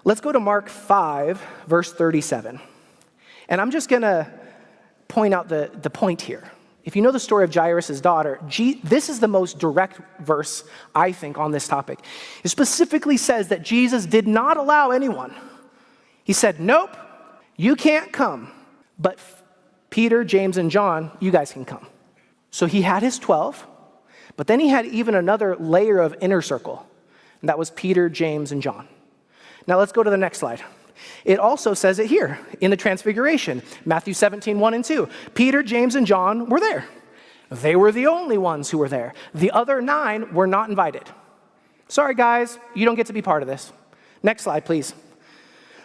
Let's go to Mark 5, verse 37. And I'm just going to point out the point here. If you know the story of Jairus' daughter, this is the most direct verse, I think, on this topic. It specifically says that Jesus did not allow anyone. He said, nope, you can't come. But Peter, James, and John, you guys can come. So he had his 12, but then he had even another layer of inner circle. And that was Peter, James, and John. Now let's go to the next slide. It also says it here in the Transfiguration, Matthew 17, 1 and 2. Peter, James, and John were there. They were the only ones who were there. The other 9 were not invited. Sorry, guys, you don't get to be part of this. Next slide, please.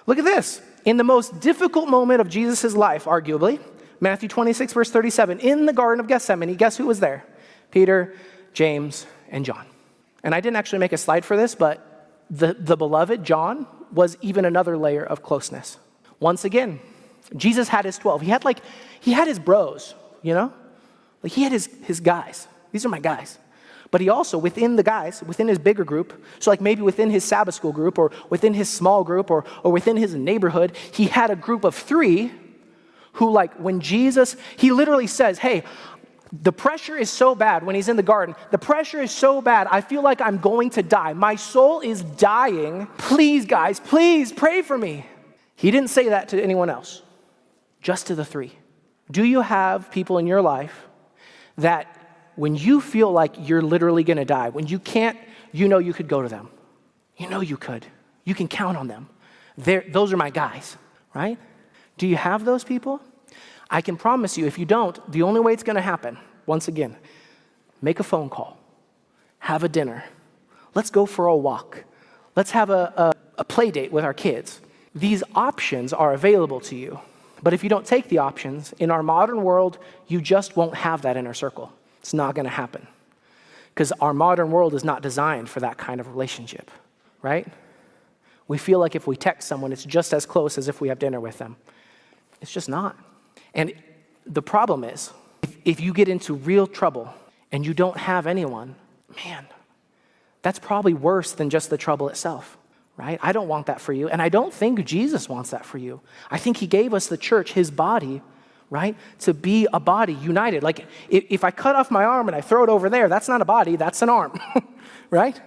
Look at this. In the most difficult moment of Jesus' life, arguably, Matthew 26, verse 37, in the Garden of Gethsemane, guess who was there? Peter, James, and John. And I didn't actually make a slide for this, but the beloved John was even another layer of closeness. Once again, Jesus had his 12. He had his bros, you know? Like he had his guys. These are my guys. But he also, within the guys, within his bigger group, so like maybe within his Sabbath school group or within his small group or within his neighborhood, he had a group of 3 who like when Jesus, he literally says, hey, the pressure is so bad when he's in the garden. The pressure is so bad, I feel like I'm going to die. My soul is dying. Please, guys, please pray for me. He didn't say that to anyone else, just to the 3. Do you have people in your life that when you feel like you're literally going to die, when you can't, you know you could go to them. You know you could. You can count on them. Those are my guys, right? Do you have those people? I can promise you, if you don't, the only way it's going to happen, once again, make a phone call, have a dinner, let's go for a walk, let's have a play date with our kids. These options are available to you, but if you don't take the options, in our modern world, you just won't have that inner circle. It's not going to happen because our modern world is not designed for that kind of relationship, right? We feel like if we text someone, it's just as close as if we have dinner with them. It's just not. And the problem is, if you get into real trouble and you don't have anyone, man, that's probably worse than just the trouble itself, right? I don't want that for you. And I don't think Jesus wants that for you. I think he gave us the church, his body, right? To be a body united. Like if I cut off my arm and I throw it over there, that's not a body, that's an arm, right?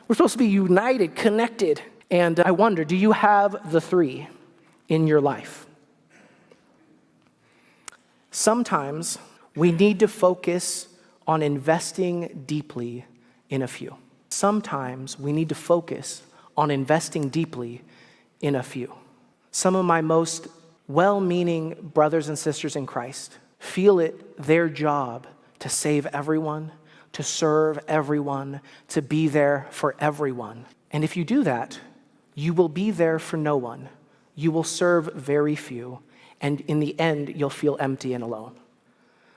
We're supposed to be united, connected. And I wonder, do you have the 3 in your life? Sometimes we need to focus on investing deeply in a few. Sometimes we need to focus on investing deeply in a few. Some of my most well-meaning brothers and sisters in Christ feel it their job to save everyone, to serve everyone, to be there for everyone. And if you do that, you will be there for no one. You will serve very few. And in the end, you'll feel empty and alone.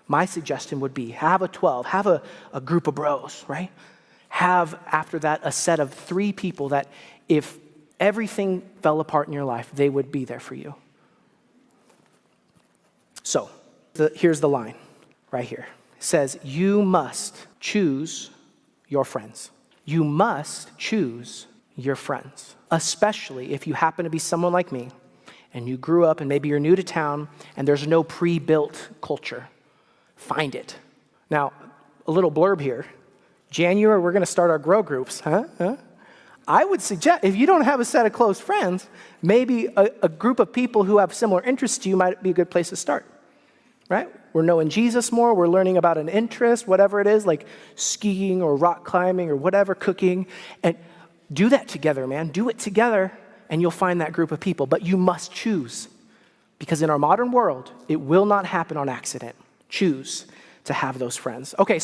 My suggestion would be have a 12, have a group of bros, right? Have, after that, a set of 3 people that if everything fell apart in your life, they would be there for you. So, here's the line right here. It says, you must choose your friends. You must choose your friends, especially if you happen to be someone like me, and you grew up and maybe you're new to town and there's no pre-built culture. Find it. Now, a little blurb here. January, we're going to start our grow groups. I would suggest, if you don't have a set of close friends, maybe a group of people who have similar interests to you might be a good place to start, right? We're knowing Jesus more. We're learning about an interest, whatever it is, like skiing or rock climbing or whatever, cooking. And do that together, man. Do it together. And you'll find that group of people. But you must choose. Because in our modern world, it will not happen on accident. Choose to have those friends. Okay.